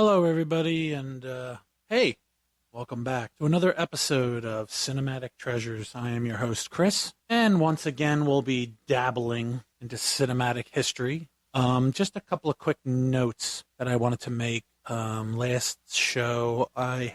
Hello, everybody, and hey, welcome back to another episode of Cinematic Treasures. I am your host, Chris, and once again, we'll be dabbling into cinematic history. Just a couple of quick notes that I wanted to make. Last show, I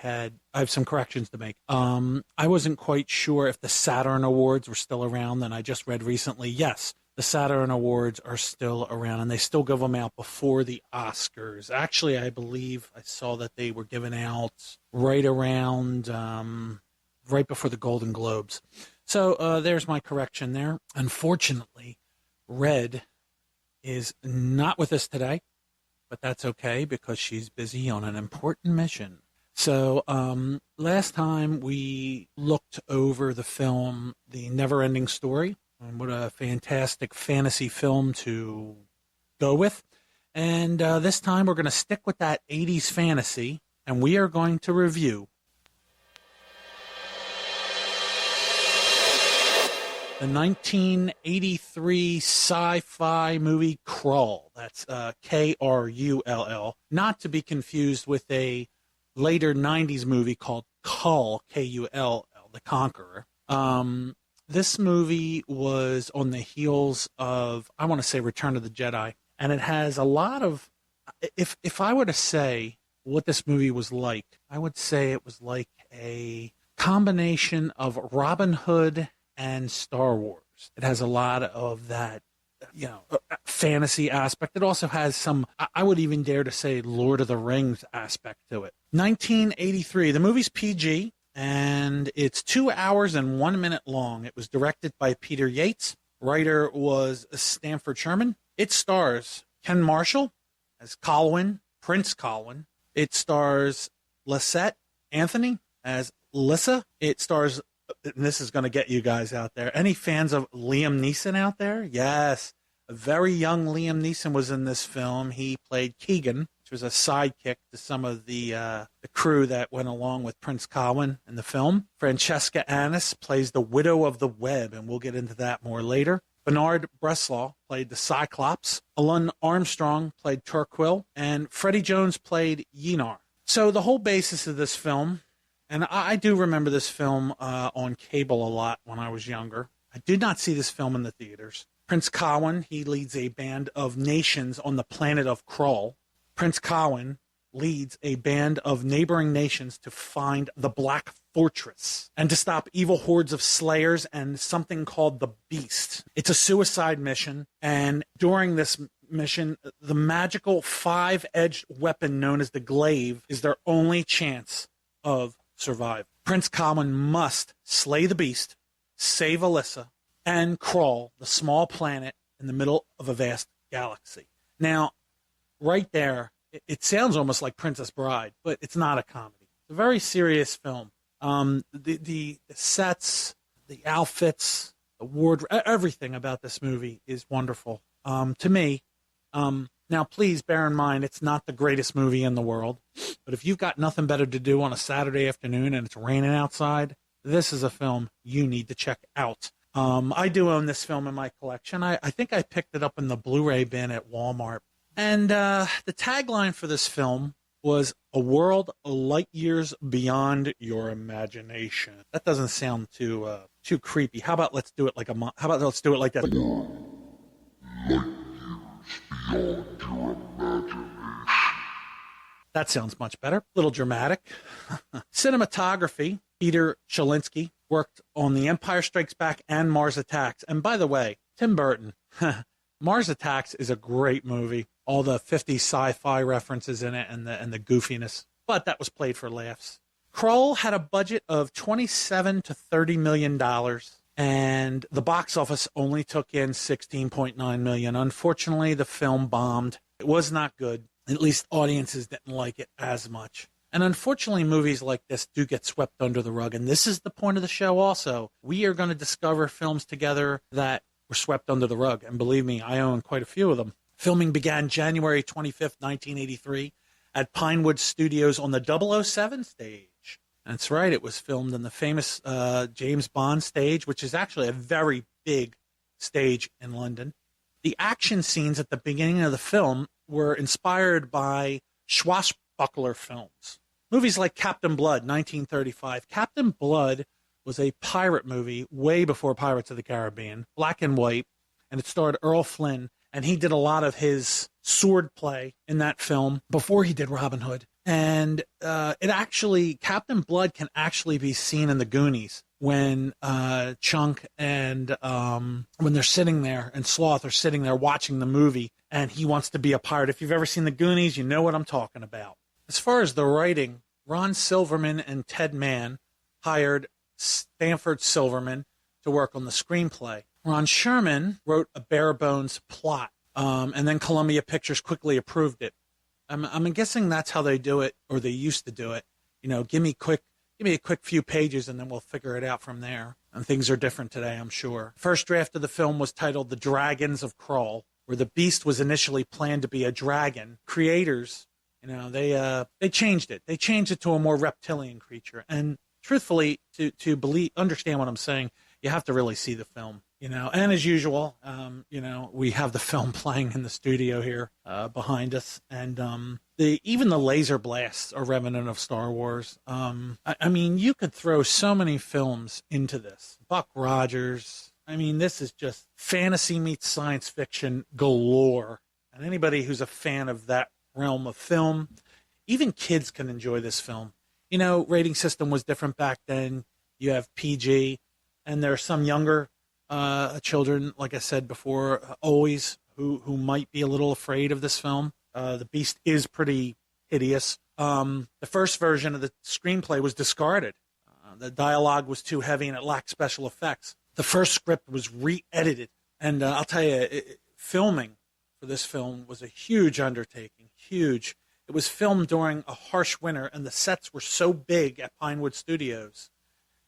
have some corrections to make. I wasn't quite sure if the Saturn Awards were still around, and I just read recently, yes. The Saturn Awards are still around, and they still give them out before the Oscars. Actually, I believe I saw that they were given out right around, right before the Golden Globes. So there's my correction there. Unfortunately, Red is not with us today, but that's okay because she's busy on an important mission. So last time we looked over the film, The Never-Ending Story. And what a fantastic fantasy film to go with. And this time we're going to stick with that 80s fantasy, and we are going to review the 1983 sci-fi movie Krull. That's K-R-U-L-L. Not to be confused with a later 90s movie called Kull, K-U-L-L, The Conqueror. This movie was on the heels of, I want to say, Return of the Jedi. And it has a lot of, if I were to say what this movie was like, I would say it was like a combination of Robin Hood and Star Wars. It has a lot of that, fantasy aspect. It also has some, I would even dare to say, Lord of the Rings aspect to it. 1983, the movie's PG. And it's 2 hours and 1 minute long. It was directed by Peter Yates. Writer was Stanford Sherman. It stars Ken Marshall as Colwyn, Prince Colwyn. It stars Lysette Anthony as Lissa. It stars, and this is going to get you guys out there. Any fans of Liam Neeson out there? Yes. A very young Liam Neeson was in this film. He played Keegan, which was a sidekick to some of the crew that went along with Prince Colwyn in the film. Francesca Annis plays the Widow of the Web, and we'll get into that more later. Bernard Bresslaw played the Cyclops. Alun Armstrong played Turquil, and Freddie Jones played Yenar. So the whole basis of this film, and I do remember this film on cable a lot when I was younger. I did not see this film in the theaters. Prince Colwyn, he leads a band of nations on the planet of Krull. Prince Colwyn leads a band of neighboring nations to find the Black Fortress and to stop evil hordes of slayers and something called the Beast. It's a suicide mission, and during this mission, the magical five-edged weapon known as the glaive is their only chance of survival. Prince Colwyn must slay the Beast, save Alyssa, and Krull, the small planet in the middle of a vast galaxy. Now, right there, it sounds almost like Princess Bride, but it's not a comedy. It's a very serious film. The sets, the outfits, the wardrobe, everything about this movie is wonderful to me. Now, please bear in mind, it's not the greatest movie in the world, but if you've got nothing better to do on a Saturday afternoon and it's raining outside, this is a film you need to check out. I do own this film in my collection. I think I picked it up in the Blu-ray bin at Walmart. And the tagline for this film was "A world light years beyond your imagination." That doesn't sound too creepy. How about let's do it like let's do it like that? That sounds much better. A little dramatic. Cinematography. Peter Cholinsky worked on The Empire Strikes Back and Mars Attacks. And by the way, Tim Burton. Mars Attacks is a great movie. All the 50s sci-fi references in it and the goofiness. But that was played for laughs. Krull had a budget of $27 to $30 million, and the box office only took in $16.9 million. Unfortunately, the film bombed. It was not good. At least audiences didn't like it as much. And unfortunately, movies like this do get swept under the rug. And this is the point of the show also. We are going to discover films together that were swept under the rug. And believe me, I own quite a few of them. Filming began January 25th, 1983 at Pinewood Studios on the 007 stage. That's right. It was filmed in the famous James Bond stage, which is actually a very big stage in London. The action scenes at the beginning of the film were inspired by swashbuckler films. Movies like Captain Blood, 1935. Captain Blood was a pirate movie way before Pirates of the Caribbean, black and white, and it starred Errol Flynn, and he did a lot of his sword play in that film before he did Robin Hood. And Captain Blood can actually be seen in the Goonies when Chunk and when they're sitting there and Sloth are sitting there watching the movie, and he wants to be a pirate. If you've ever seen the Goonies, you know what I'm talking about. As far as the writing, Ron Silverman and Ted Mann hired Stanford Silverman to work on the screenplay. Ron Sherman wrote a bare-bones plot, and then Columbia Pictures quickly approved it. I'm guessing that's how they do it, or they used to do it. You know, give me a quick few pages, and then we'll figure it out from there. And things are different today, I'm sure. First draft of the film was titled The Dragons of Krull, where the beast was initially planned to be a dragon. Creators, you know, they changed it. They changed it to a more reptilian creature. And truthfully, to understand what I'm saying, you have to really see the film. You know, and as usual, you know, we have the film playing in the studio here behind us, and even the laser blasts are remnant of Star Wars. I mean, you could throw so many films into this. Buck Rogers. I mean, this is just fantasy meets science fiction galore, and anybody who's a fan of that realm of film, even kids can enjoy this film. You know, rating system was different back then. You have PG, and there are some younger children, like I said before, always who might be a little afraid of this film. The beast is pretty hideous. The first version of the screenplay was discarded. The dialogue was too heavy and it lacked special effects. The first script was re-edited, and I'll tell you, filming for this film was a huge undertaking, huge. It was filmed during a harsh winter, and the sets were so big at Pinewood Studios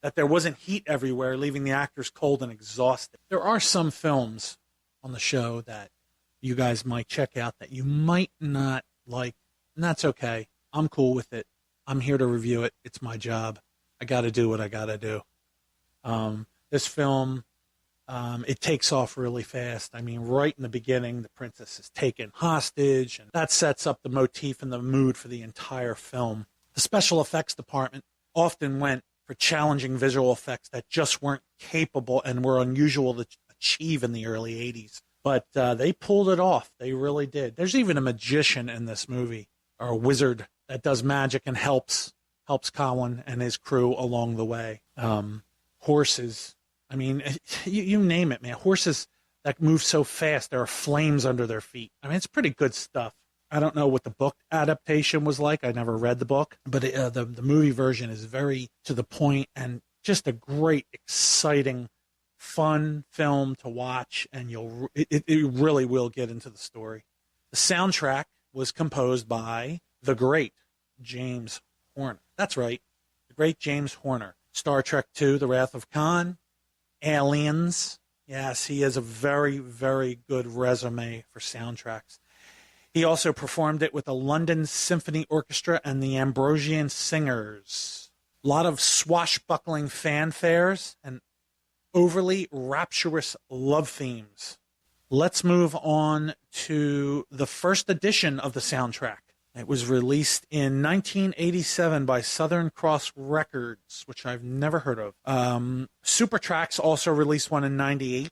that there wasn't heat everywhere, leaving the actors cold and exhausted. There are some films on the show that you guys might check out that you might not like, and that's okay. I'm cool with it. I'm here to review it. It's my job. I got to do what I got to do. This film, it takes off really fast. I mean, right in the beginning, the princess is taken hostage, and that sets up the motif and the mood for the entire film. The special effects department often went for challenging visual effects that just weren't capable and were unusual to achieve in the early 80s. But they pulled it off. They really did. There's even a magician in this movie, or a wizard, that does magic and helps Cowan and his crew along the way. Horses. I mean, you name it, man. Horses that move so fast, there are flames under their feet. I mean, it's pretty good stuff. I don't know what the book adaptation was like. I never read the book, but the movie version is very to the point and just a great, exciting, fun film to watch, and it really will get into the story. The soundtrack was composed by the great James Horner. That's right, the great James Horner. Star Trek II, The Wrath of Khan, Aliens. Yes, he has a very, very good resume for soundtracks. He also performed it with the London Symphony Orchestra and the Ambrosian Singers. A lot of swashbuckling fanfares and overly rapturous love themes. Let's move on to the first edition of the soundtrack. It was released in 1987 by Southern Cross Records, which I've never heard of. Supertrax also released one in 98.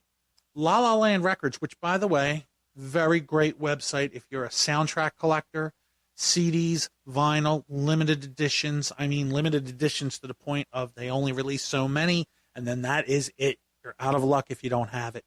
La La Land Records, which, by the way, very great website if you're a soundtrack collector. CDs, vinyl, limited editions. I mean, limited editions to the point of they only release so many, and then that is it. You're out of luck if you don't have it.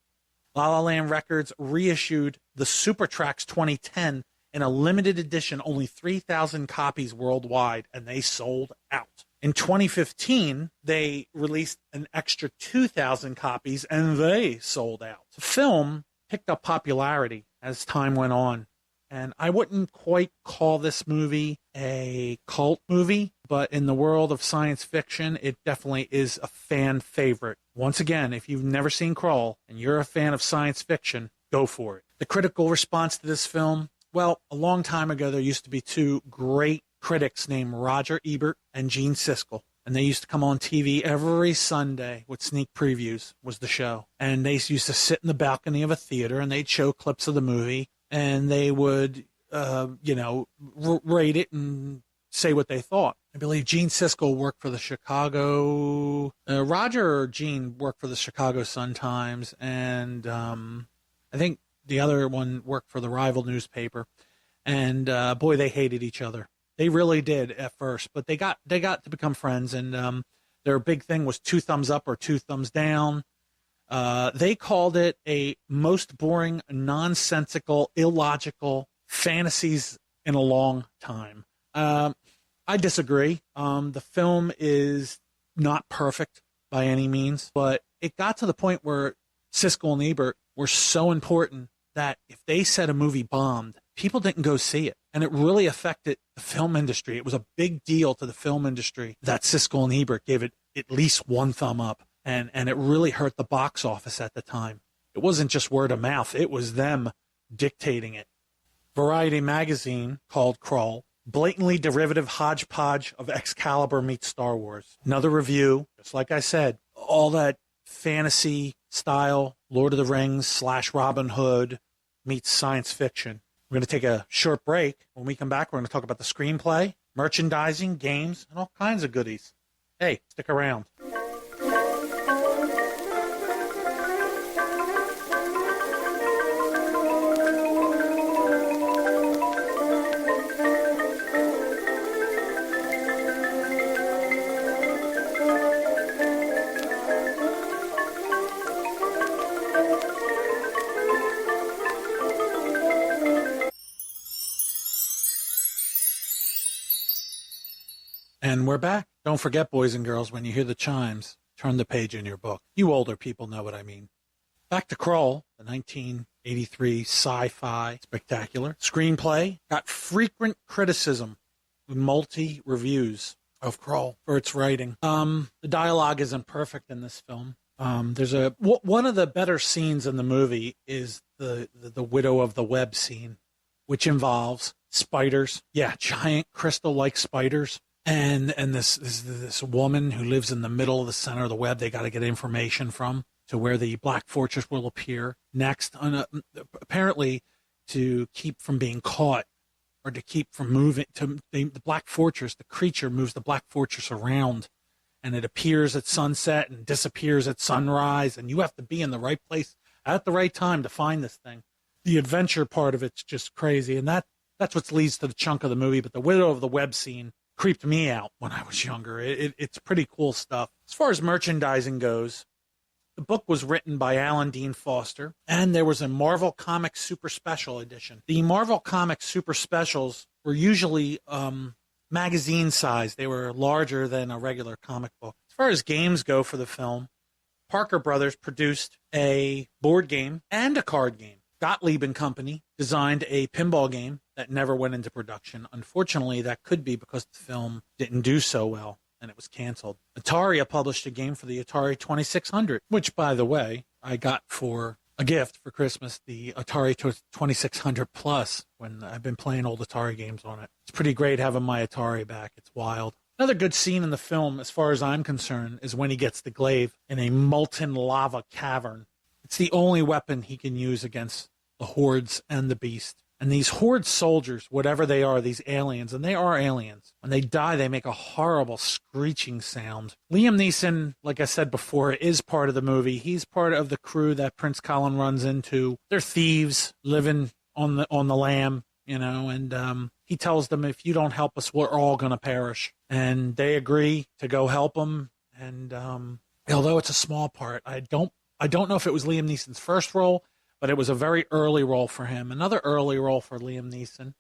La La Land Records reissued the Supertrax 2010 in a limited edition, only 3,000 copies worldwide, and they sold out. In 2015, they released an extra 2,000 copies, and they sold out. The film picked up popularity as time went on, and I wouldn't quite call this movie a cult movie, but in the world of science fiction, it definitely is a fan favorite. Once again, if you've never seen Krull and you're a fan of science fiction, go for it. The critical response to this film, well, a long time ago, there used to be two great critics named Roger Ebert and Gene Siskel. And they used to come on TV every Sunday with sneak previews, was the show. And they used to sit in the balcony of a theater and they'd show clips of the movie. And they would, rate it and say what they thought. I believe Gene Siskel worked for the Chicago, Roger or Gene worked for the Chicago Sun-Times, and I think the other one worked for the rival newspaper. And boy, they hated each other. They really did at first, but they got to become friends, and their big thing was 2 thumbs up or 2 thumbs down. They called it a most boring, nonsensical, illogical fantasies in a long time. I disagree. The film is not perfect by any means, but it got to the point where Siskel and Ebert were so important that if they said a movie bombed, people didn't go see it. And it really affected the film industry. It was a big deal to the film industry that Siskel and Ebert gave it at least 1 thumb up. And it really hurt the box office at the time. It wasn't just word of mouth. It was them dictating it. Variety magazine called Krull blatantly derivative hodgepodge of Excalibur meets Star Wars. Another review, just like I said, all that fantasy style, Lord of the Rings / Robin Hood meets science fiction. We're going to take a short break. When we come back, we're going to talk about the screenplay, merchandising, games, and all kinds of goodies. Hey, stick around. And we're back. Don't forget, boys and girls, when you hear the chimes, turn the page in your book. You older people know what I mean. Back to Krull, the 1983 sci-fi spectacular screenplay, got frequent criticism with multi-reviews of Krull for its writing. The dialogue isn't perfect in this film. There's one of the better scenes in the movie is the Widow of the Web scene, which involves spiders. Yeah, giant crystal-like spiders. And this woman who lives in the middle of the center of the web, they got to get information from to where the Black Fortress will appear next. Apparently, to keep from being caught or to keep from moving to the Black Fortress, the creature moves the Black Fortress around, and it appears at sunset and disappears at sunrise. And you have to be in the right place at the right time to find this thing. The adventure part of it's just crazy, and that's what leads to the chunk of the movie. But the Widow of the Web scene creeped me out when I was younger. It's pretty cool stuff. As far as merchandising goes, the book was written by Alan Dean Foster, and there was a Marvel Comics Super Special edition. The Marvel Comics Super Specials were usually magazine size. They were larger than a regular comic book. As far as games go for the film, Parker Brothers produced a board game and a card game. Gottlieb and Company designed a pinball game that never went into production. Unfortunately, that could be because the film didn't do so well and it was canceled. Atari published a game for the Atari 2600, which, by the way, I got for a gift for Christmas, the Atari 2600 Plus, when I've been playing old Atari games on it. It's pretty great having my Atari back. It's wild. Another good scene in the film, as far as I'm concerned, is when he gets the glaive in a molten lava cavern. It's the only weapon he can use against the hordes and the beast. And these horde soldiers, whatever they are, these aliens, and they are aliens, when they die, they make a horrible screeching sound. Liam Neeson, like I said before, is part of the movie. He's part of the crew that Prince Colin runs into. They're thieves living on the lam, and he tells them, if you don't help us, we're all going to perish. And they agree to go help him. And although it's a small part, I don't know if it was Liam Neeson's first role, but it was a very early role for him. Another early role for Liam Neeson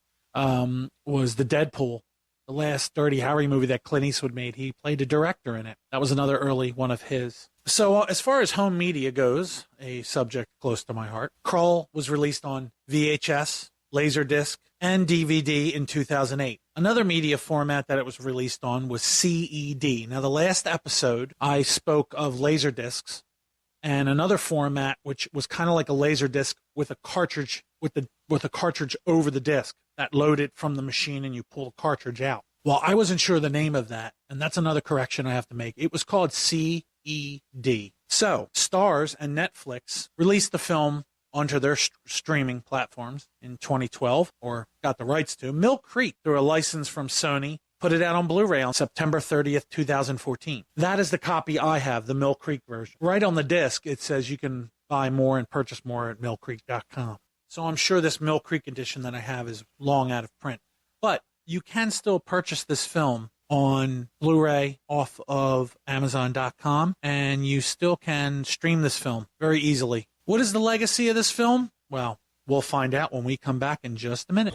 was the Deadpool, the last Dirty Harry movie that Clint Eastwood made. He played a director in it. That was another early one of his. So as far as home media goes, a subject close to my heart, Krull was released on VHS, Laserdisc, and DVD in 2008. Another media format that it was released on was CED. Now, the last episode, I spoke of Laserdiscs, and another format which was kind of like a laser disc with a cartridge with a cartridge over the disc that loaded from the machine and you pull the cartridge out. Well, I wasn't sure the name of that, and that's another correction I have to make. It was called CED. So, Starz and Netflix released the film onto their streaming platforms in 2012, or got the rights to. Mill Creek, through a license from Sony, put it out on Blu-ray on September 30th, 2014. That is the copy I have, the Mill Creek version. Right on the disc, it says you can buy more and purchase more at millcreek.com. So I'm sure this Mill Creek edition that I have is long out of print. But you can still purchase this film on Blu-ray off of Amazon.com, and you still can stream this film very easily. What is the legacy of this film? Well, we'll find out when we come back in just a minute.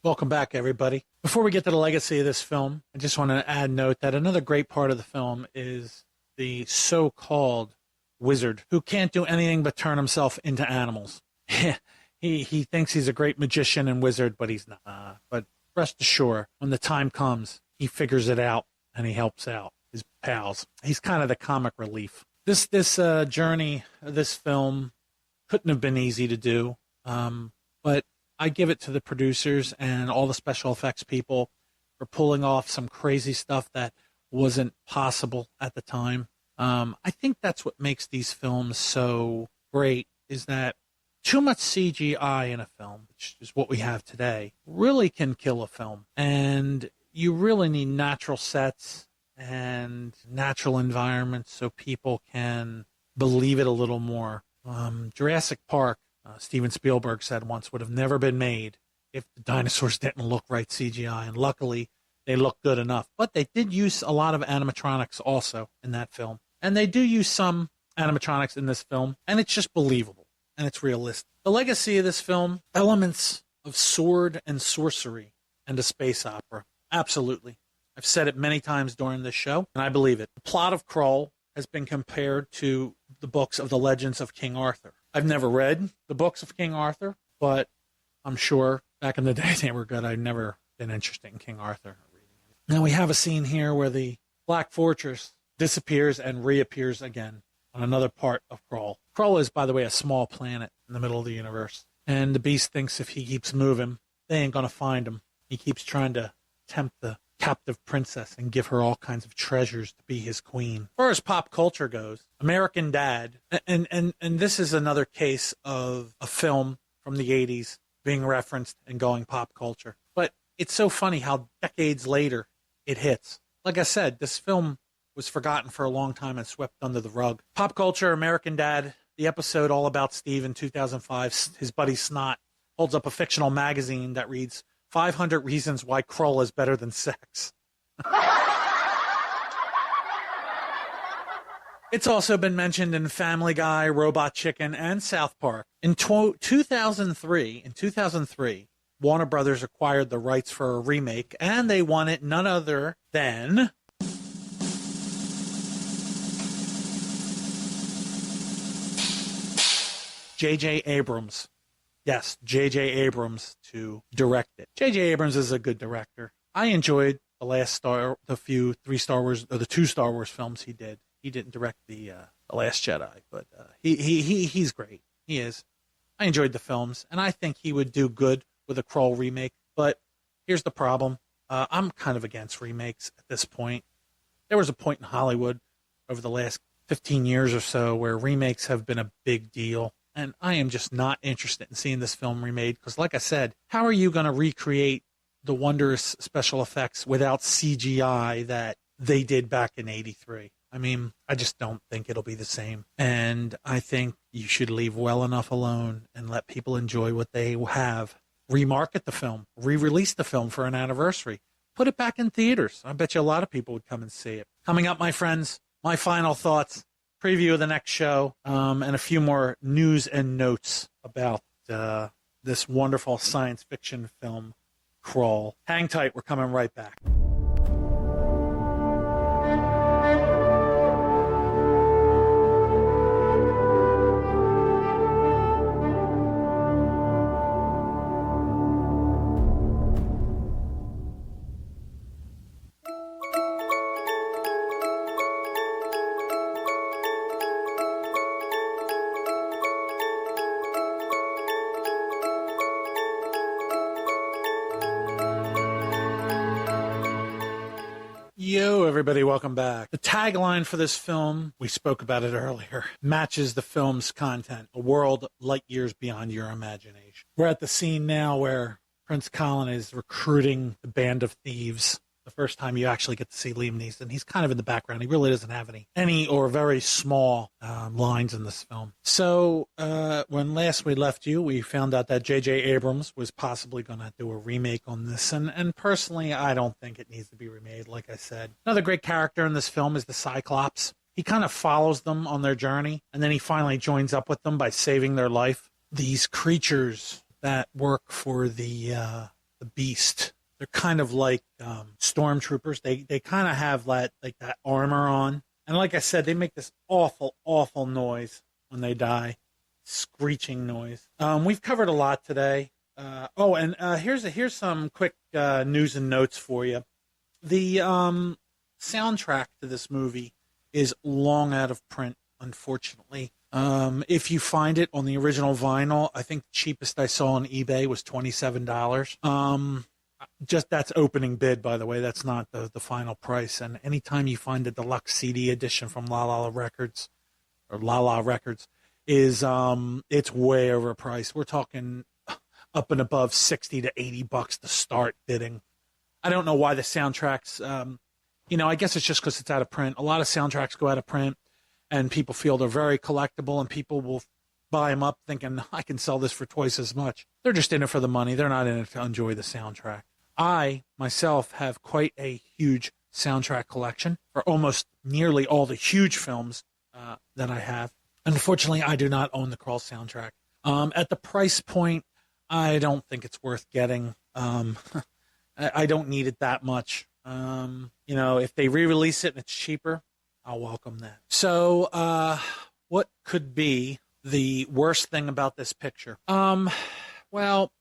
Welcome back, everybody. Before we get to the legacy of this film, I just want to add note that another great part of the film is the so-called wizard who can't do anything but turn himself into animals. he thinks he's a great magician and wizard, but he's not. But rest assured, when the time comes, he figures it out and he helps out his pals. He's kind of the comic relief. This journey, this film, couldn't have been easy to do, but I give it to the producers and all the special effects people for pulling off some crazy stuff that wasn't possible at the time. I think that's what makes these films so great, is that too much CGI in a film, which is what we have today, really can kill a film. And you really need natural sets and natural environments so people can believe it a little more. Jurassic Park, Steven Spielberg said once, would have never been made if the dinosaurs didn't look right CGI, and luckily they look good enough. But they did use a lot of animatronics also in that film, and they do use some animatronics in this film, and it's just believable, and it's realistic. The legacy of this film, elements of sword and sorcery and a space opera. Absolutely. I've said it many times during this show, and I believe it. The plot of Krull has been compared to the books of the Legends of King Arthur. I've never read the books of King Arthur, but I'm sure back in the day they were good. I've never been interested in King Arthur. Now we have a scene here where the Black Fortress disappears and reappears again on another part of Krull. Krull is, by the way, a small planet in the middle of the universe. And the Beast thinks if he keeps moving, they ain't going to find him. He keeps trying to tempt the captive princess and give her all kinds of treasures to be his queen. As far as pop culture goes, American Dad, and this is another case of a film from the 80s being referenced and going pop culture. But it's so funny how decades later it hits. Like I said, this film was forgotten for a long time and swept under the rug. Pop culture, American Dad, the episode all about Steve in 2005, his buddy Snot holds up a fictional magazine that reads 500 Reasons Why Krull is Better Than Sex. It's also been mentioned in Family Guy, Robot Chicken, and South Park. In 2003, Warner Brothers acquired the rights for a remake, and they wanted none other than J.J. Abrams. Yes, J.J. Abrams to direct it. J.J. Abrams is a good director. I enjoyed the two Star Wars films he did. He didn't direct the Last Jedi, but he's great. He is. I enjoyed the films, and I think he would do good with a Krull remake. But here's the problem. I'm kind of against remakes at this point. There was a point in Hollywood over the last 15 years or so where remakes have been a big deal. And I am just not interested in seeing this film remade because, like I said, how are you going to recreate the wondrous special effects without CGI that they did back in '83? I mean, I just don't think it'll be the same. And I think you should leave well enough alone and let people enjoy what they have. Remarket the film, re-release the film for an anniversary. Put it back in theaters. I bet you a lot of people would come and see it. Coming up, my friends, my final thoughts. Preview of the next show, and a few more news and notes about this wonderful science fiction film, Krull. Hang tight, we're coming right back. everybody, welcome back. The tagline for this film, we spoke about it earlier, matches the film's content, a world light years beyond your imagination. We're at the scene now where Prince Colin is recruiting the band of thieves. The first time you actually get to see Liam Neeson. He's kind of in the background. He really doesn't have any or very small lines in this film. So when last we left you, we found out that J.J. Abrams was possibly going to do a remake on this. And personally, I don't think it needs to be remade, like I said. Another great character in this film is the Cyclops. He kind of follows them on their journey, and then he finally joins up with them by saving their life. These creatures that work for the Beast, they're kind of like stormtroopers. They kind of have that armor on. And like I said, they make this awful, awful noise when they die. Screeching noise. We've covered a lot today. Here's some quick news and notes for you. The soundtrack to this movie is long out of print, unfortunately. If you find it on the original vinyl, I think the cheapest I saw on eBay was $27. Just that's opening bid, by the way. That's not the final price. And anytime you find a deluxe CD edition from La La Records is it's way overpriced. We're talking up and above $60 to $80 to start bidding. I don't know why the soundtracks. I guess it's just because it's out of print. A lot of soundtracks go out of print, and people feel they're very collectible, and people will buy them up thinking I can sell this for twice as much. They're just in it for the money. They're not in it to enjoy the soundtrack. I, myself, have quite a huge soundtrack collection for almost nearly all the huge films that I have. Unfortunately, I do not own the Crawl soundtrack. At the price point, I don't think it's worth getting. I don't need it that much. If they re-release it and it's cheaper, I'll welcome that. So, what could be the worst thing about this picture? Well,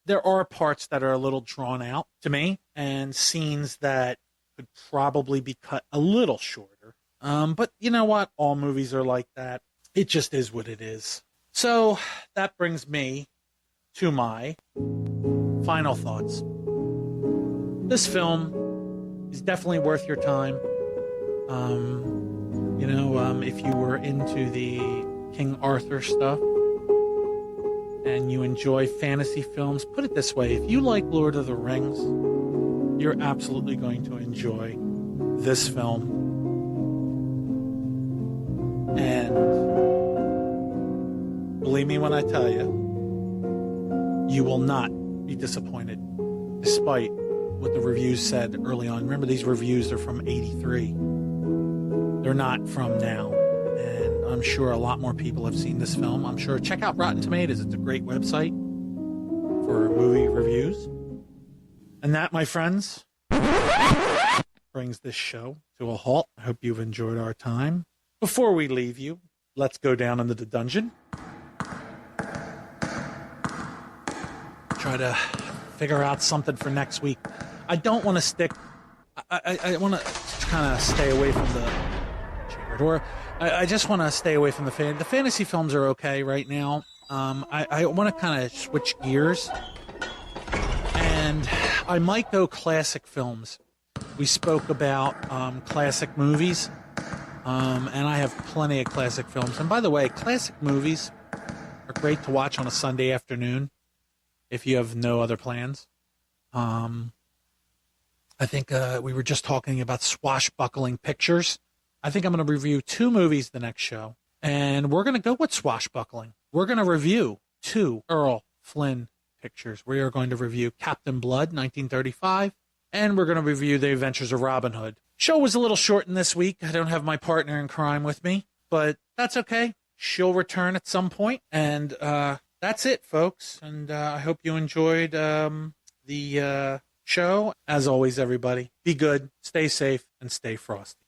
there are parts that are a little drawn out to me, and scenes that could probably be cut a little shorter. But you know what? All movies are like that. It just is what it is. So that brings me to my final thoughts. This film is definitely worth your time. If you were into the King Arthur stuff, and you enjoy fantasy films, put it this way, if you like Lord of the Rings, you're absolutely going to enjoy this film. And believe me when I tell you, you will not be disappointed, despite what the reviews said early on. Remember, these reviews are from 83. They're not from now. I'm sure a lot more people have seen this film. I'm sure. Check out Rotten Tomatoes. It's a great website for movie reviews. And that, my friends, brings this show to a halt. I hope you've enjoyed our time. Before we leave you, let's go down into the dungeon. Try to figure out something for next week. I don't want to stick... I want to kind of stay away from the chamber door. I just want to stay away from the fantasy films are okay right now. I want to kind of switch gears, and I might go classic films. We spoke about classic movies, and I have plenty of classic films. And by the way, classic movies are great to watch on a Sunday afternoon if you have no other plans. I think we were just talking about swashbuckling pictures. I think I'm going to review 2 movies the next show, and we're going to go with swashbuckling. We're going to review 2 Errol Flynn pictures. We are going to review Captain Blood, 1935, and we're going to review The Adventures of Robin Hood. Show was a little shortened this week. I don't have my partner in crime with me, but that's okay. She'll return at some point, and that's it, folks. And I hope you enjoyed the show. As always, everybody, be good, stay safe, and stay frosty.